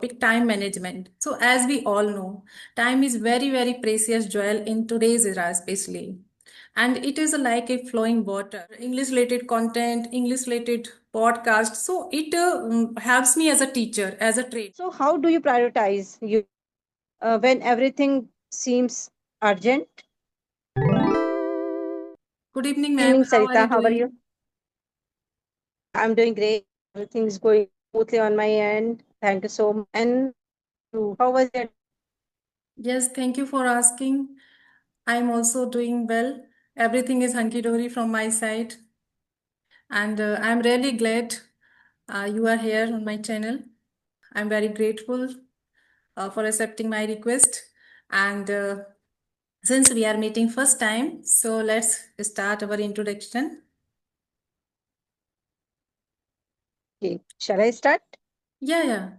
topic time management. So, as we all know, time is very precious jewel in today's era, especially. And it is like a flowing water. English related content, English related podcast. So, it helps me as a teacher, as a trainer. So, how do you prioritize you when everything seems urgent? Good evening, Good ma'am. evening, How are you Sarita. How are doing? you? I'm doing great. Everything is going smoothly on my end. Thank you so much. And how was it? Yes, thank you for asking. I'm also doing well. Everything is hunky dory from my side. And I'm really glad you are here on my channel. I'm very grateful for accepting my request. And since we are meeting first time, so let's start our introduction. Okay. Shall I start? Yeah.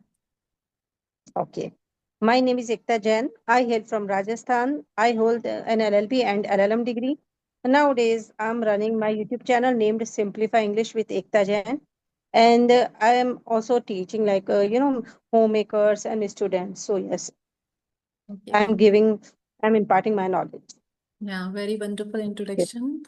Okay. My name is Ekta Jain. I hail from Rajasthan. I hold an LLB and LLM degree. Nowadays, I'm running my YouTube channel named Simplify English with Ekta Jain. And I am also teaching homemakers and students. So yes, Okay. I'm giving, I'm imparting my knowledge. Yeah, very wonderful Yes. introduction.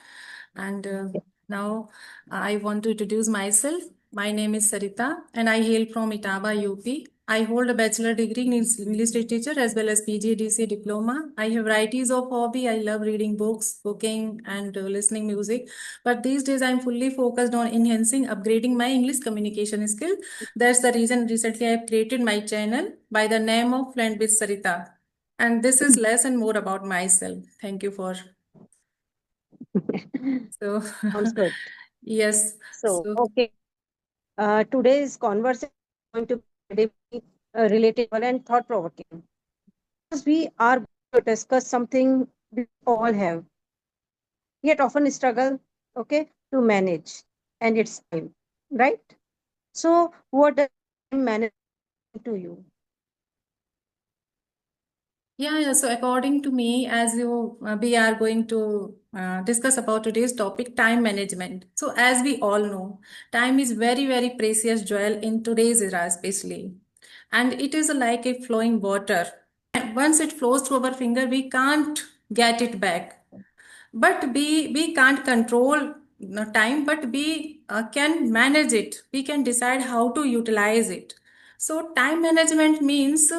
And now I want to introduce myself. My name is Sarita and I hail from Itaba, UP. I hold a bachelor degree in English literature as well as PGDC diploma. I have varieties of hobby. I love reading books, cooking, and listening music. But these days I'm fully focused on enhancing, upgrading my English communication skill. That's the reason recently I've created my channel by the name of Fluent with Sarita. And this is less and more about myself. Thank you for so Sounds good. yes. So, So okay. Today's conversation is going to be incredibly relatable and thought provoking because we are going to discuss something we all have, yet often struggle, okay, to manage, and it's time, right? So, what does time manage to you? yeah. So according to me, as you we are going to discuss about today's topic, time management. So as we all know, time is very precious jewel in today's era, especially, and it is like a flowing water. Once it flows through our finger, we can't get it back. But we can't control the time, but we can manage it. We can decide how to utilize it. So time management means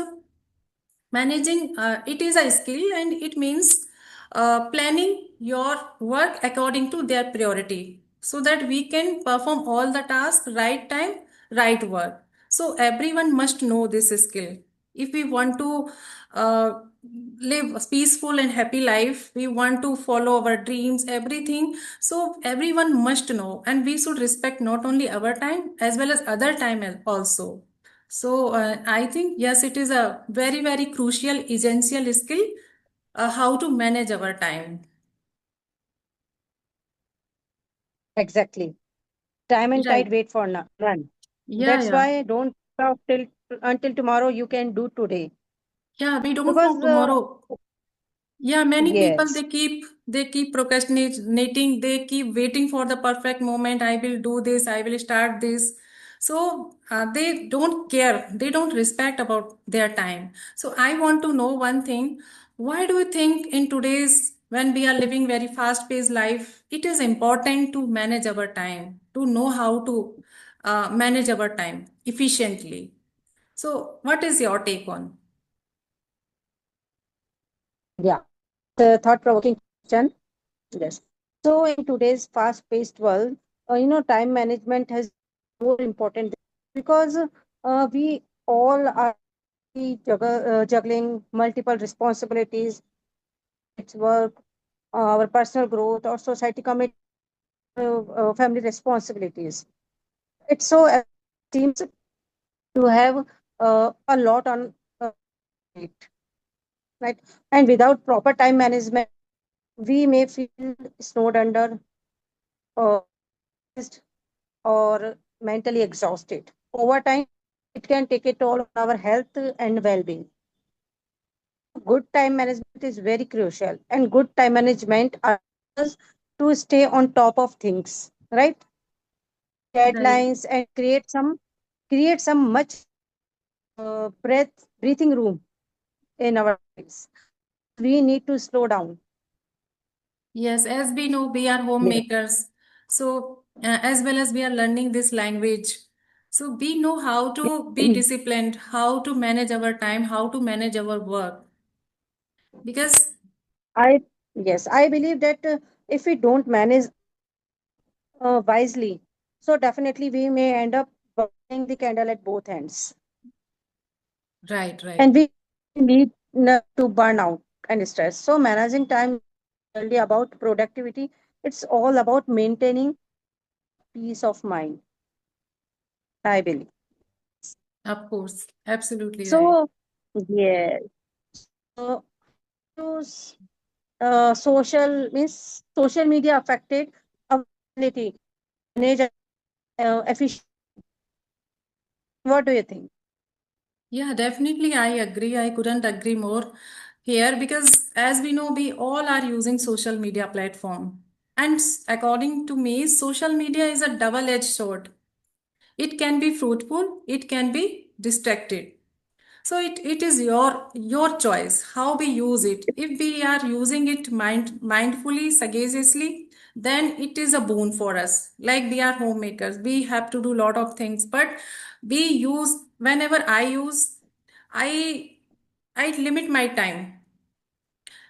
managing, it is a skill, and it means planning your work according to their priority so that we can perform all the tasks right time, right work. So everyone must know this skill if we want to uh, live a peaceful and happy life. We want to follow our dreams, everything. So everyone must know, and we should respect not only our time as well as other time also. So I think yes, it is a very crucial, essential skill how to manage our time. Exactly. Time and Right. tide wait for none. That's Yeah. why don't stop till until tomorrow. You can do today Yeah, we don't know because tomorrow. Yeah, many people yes, they keep procrastinating. They keep waiting for the perfect moment. I will do this. I will start this. So they don't care. They don't respect about their time. So I want to know one thing. Why do you think in today's when we are living very fast-paced life, it is important to manage our time, to know how to manage our time efficiently? So what is your take on? yeah. The thought-provoking question. Yes. So in today's fast-paced world, time management has more important because we all are juggling multiple responsibilities, its work, our personal growth, or society commit family responsibilities. It's so seems to have a lot on it, right? And without proper time management, we may feel snowed under, uh, or mentally exhausted. Over time, it can take a toll on our health and well-being. Good time management is very crucial, and good time management allows us to stay on top of things, right? Right. Deadlines and create some much. breathing room in our lives. We need to slow down. Yes, as we know, we are Yeah. homemakers. So, as well as we are learning this language. So, we know how to be disciplined, how to manage our time, how to manage our work. Because, I yes, I believe that if we don't manage wisely, so definitely we may end up burning the candle at both ends, right, right. and we need not to burn out and stress. So managing time only about productivity; it's all about maintaining peace of mind, I believe. Of course, absolutely right. So yeah, so use social media affected our ability to manage efficiency. What do you think? Yeah, definitely. I agree. I couldn't agree more here because, as we know, we all are using social media platform. And according to me, social media is a double-edged sword. It can be fruitful, it can be distracted. So it is your choice how we use it. If we are using it mindfully, sagaciously, then it is a boon for us. Like we are homemakers, we have to do a lot of things, but we use whenever I I limit my time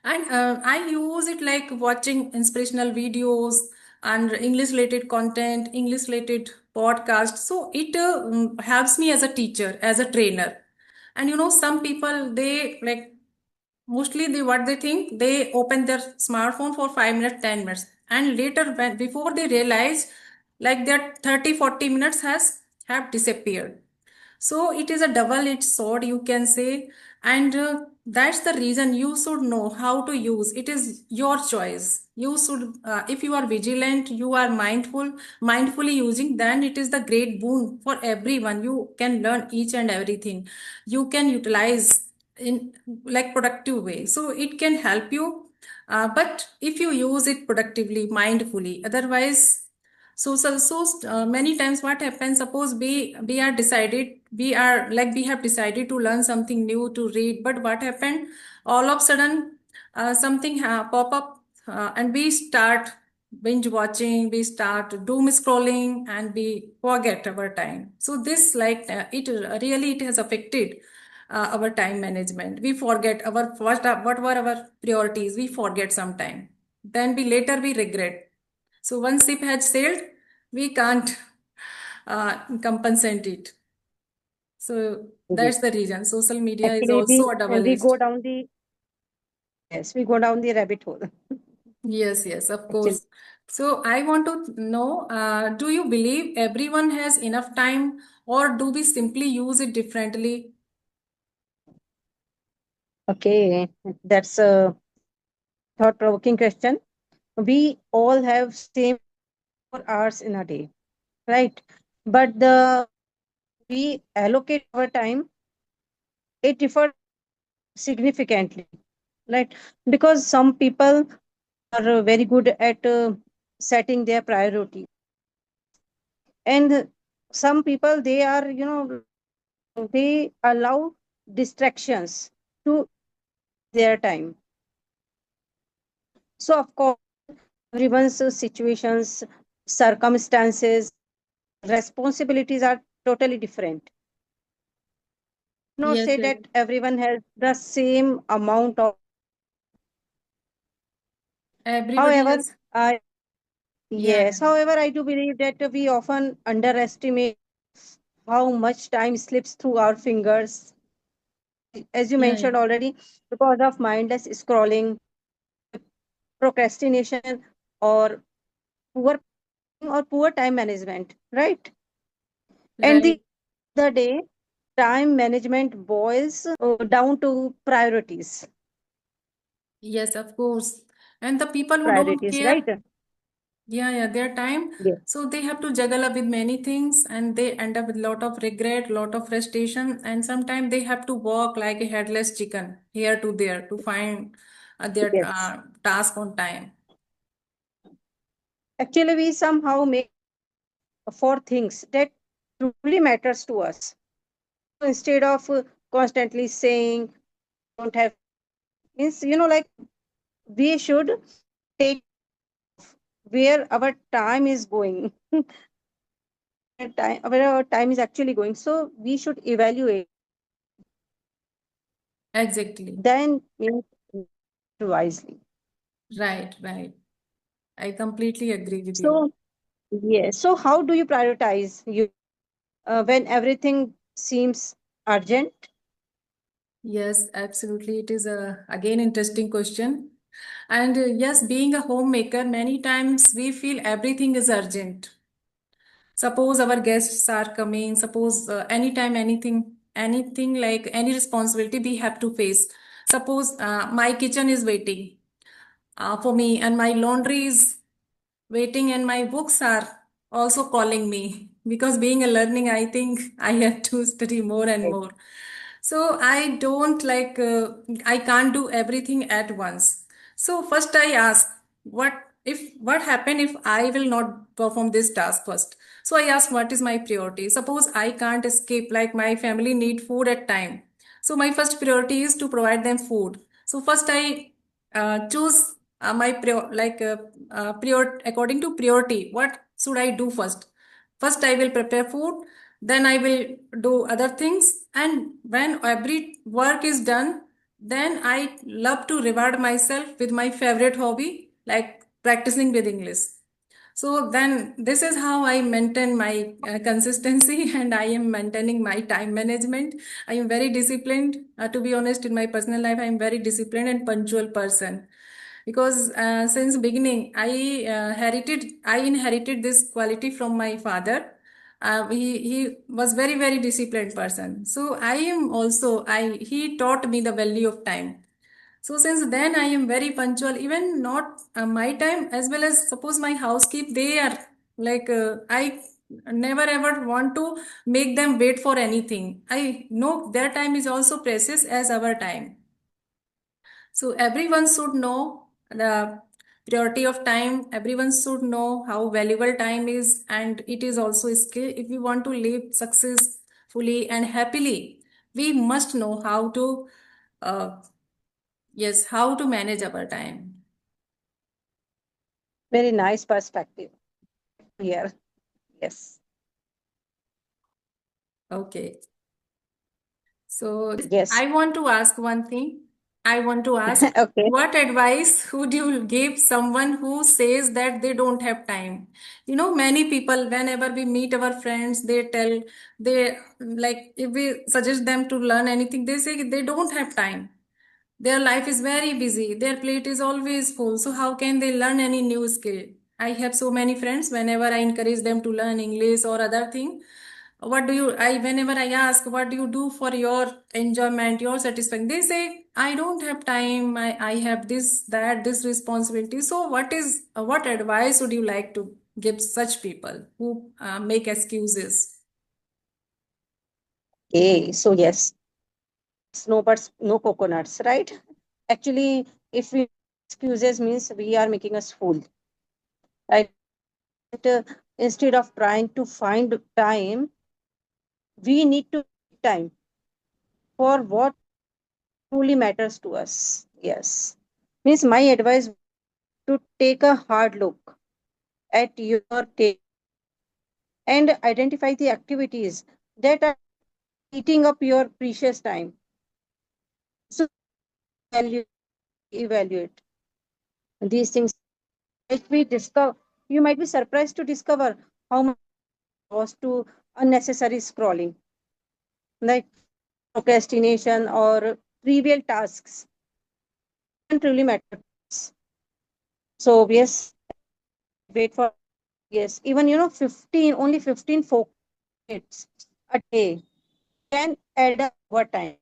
and I use it like watching inspirational videos and English related content, English related podcast. So it helps me as a teacher, as a trainer. And you know, some people they like mostly they what they think they open their smartphone for 5 minutes, 10 minutes, and later when before they realize like their 30, 40 minutes has have disappeared. So it is a double-edged sword, you can say, and that's the reason you should know how to use. It is your choice. You should, if you are vigilant, you are mindfully using, then it is the great boon for everyone. You can learn each and everything. You can utilize in like productive way. So it can help you, but if you use it productively, mindfully, otherwise many times what happens, suppose we are decided, we have decided to learn something new to read, but what happened, all of a sudden something pop up, and we start binge watching, we start doom scrolling, and we forget our time. So this it really it has affected our time management. We forget what were our priorities, we forget sometime, then we regret. So once ship has sailed, we can't compensate it. So Yes. that's the reason. Social media is Actually, also a we double-edged. go down the yes, we go down the rabbit hole. Yes, yes, of Actually, course. So I want to know, do you believe everyone has enough time, or do we simply use it differently? okay, that's a thought-provoking question. We all have same 4 hours in a day, right? But the we allocate our time, it differs significantly, right? Because some people are very good at setting their priority, and some people they are, they allow distractions to their time. So of course, everyone's situations, circumstances, responsibilities are totally different. Not Yes, say yes. that everyone has the same amount of. Everybody However, has, I yeah, yes, however, I do believe that we often underestimate how much time slips through our fingers, as you yeah, yeah, mentioned already, because of mindless scrolling, procrastination, or poor poor time management, right? And right. the day, time management boils down to priorities. Yes, of course. And the people who don't Priorities, right? care, yeah, yeah, their time. Yeah. So they have to juggle up with many things and they end up with a lot of regret, lot of frustration, and sometimes they have to walk like a headless chicken here to there to find their Yes. task on time. Actually, we somehow make for things that truly matters to us. instead of constantly saying don't have, means like we should take where our time is going. Where our time is actually going, so we should evaluate, Exactly. then means wisely. Right, right. I completely agree with you. So yes, so how do you prioritize you when everything seems urgent? Yes, absolutely. It is a again interesting question. And yes, being a homemaker, many times we feel everything is urgent. Suppose our guests are coming, suppose anytime anything like any responsibility we have to face. Suppose my kitchen is waiting for me and my laundry is waiting and my books are also calling me because being a learning I think I have to study more and Right. more. So I don't like I can't do everything at once. So first I ask what happen if I will not perform this task first. So I ask what is my priority. Suppose I can't escape, like my family need food at time, so my first priority is to provide them food. So first I choose my prior according to priority. What should I do first? First I will prepare food, then I will do other things, and when every work is done, then I love to reward myself with my favorite hobby, like practicing with English. So then this is how I maintain my consistency and I am maintaining my time management. I am very disciplined. To be honest, in my personal life, I am very disciplined and punctual person because since beginning I inherited this quality from my father. He was very disciplined person. So I am also I he taught me the value of time. So since then I am very punctual, even not my time as well as suppose my housekeep, they are like I never ever want to make them wait for anything. I know their time is also precious as our time. So everyone should know the priority of time. Everyone should know how valuable time is, and it is also a skill. If we want to live successfully and happily, we must know how to uh, yes, how to manage our time. Very nice perspective here. Yes. Okay. So Yes. I want to ask one thing. I want to ask, Okay. what advice would you give someone who says that they don't have time? You know, many people, whenever we meet our friends, they tell, they like, if we suggest them to learn anything, they say they don't have time. Their life is very busy. Their plate is always full. So how can they learn any new skill? I have so many friends. Whenever I encourage them to learn English or other thing, what do you? I whenever I ask, what do you do for your enjoyment, your satisfaction? They say, I don't have time. I have this, that, this responsibility. So what advice would you like to give such people who make excuses? Okay. So yes, no buts, no coconuts, right? Actually, if we excuses means we are making us fool, right? Uh, Instead of trying to find time, we need to take time for what truly matters to us. Yes. Means my advice to take a hard look at your day and identify the activities that are eating up your precious time. So value, evaluate these things. Might be discover, you might be surprised to discover how much was to unnecessary scrolling, like procrastination or trivial tasks don't really matter. So yes, wait for, yes, even 15, only 15 focus minutes a day can add up over time,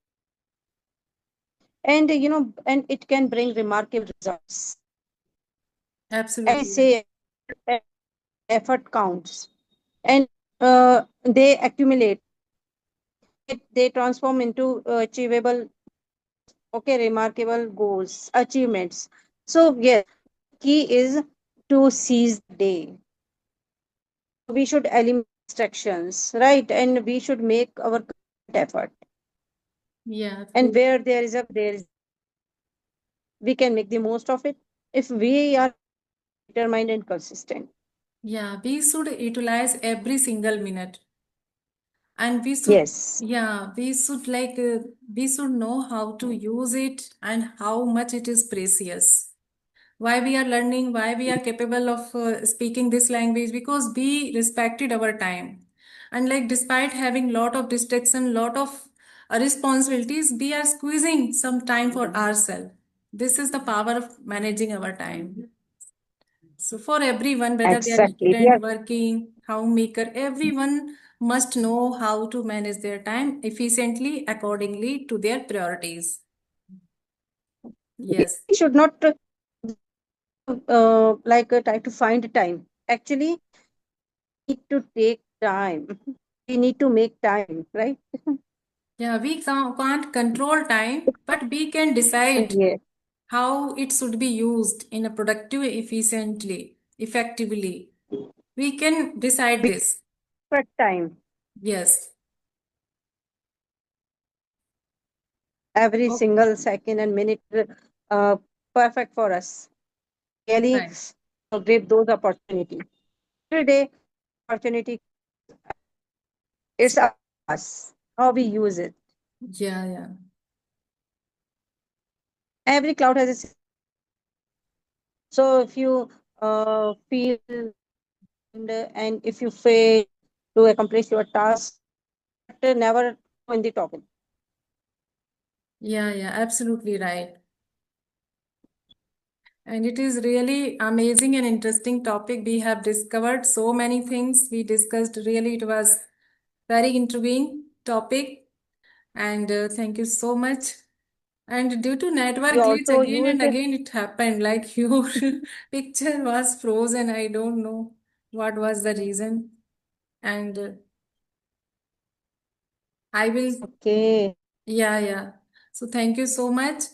and and it can bring remarkable results. I Absolutely. say effort counts, and they accumulate, they transform into achievable, okay, remarkable goals, achievements. So yes, key is to seize the day. We should eliminate distractions, right? And we should make our effort. Yeah, And true. where there is we can make the most of it if we are determined and consistent. Yeah, we should utilize every single minute. And we should, Yes, yeah, we should know how to use it and how much it is precious. Why we are learning, why we are capable of speaking this language, because we respected our time. And like despite having lot of distraction, lot of responsibilities, we are squeezing some time for ourselves. This is the power of managing our time. So for everyone, whether they are exactly. We student, are working, homemaker, everyone must know how to manage their time efficiently accordingly to their priorities. Yes. we should not try to find time. Actually, need to take time. We need to make time, right? Yeah, we can't control time, but we can decide Yeah. how it should be used in a productive, efficiently, effectively. We can decide We this. take time. Yes. Every Okay. single second and minute uh, perfect for us. Really Right. grab those opportunities. Every day, opportunity, it's up to us how we use it. Yeah, yeah. Every cloud has a so if you feel and if you fail to accomplish your task, never go in the topic. Yeah, yeah, absolutely right. And it is really amazing and interesting topic. We have discovered so many things we discussed. Really, it was very intriguing topic. And thank you so much. And due to We network glitch, also again and used again it happened. Like your picture was frozen. I don't know what was the reason. And I will, okay. yeah, yeah. So thank you so much.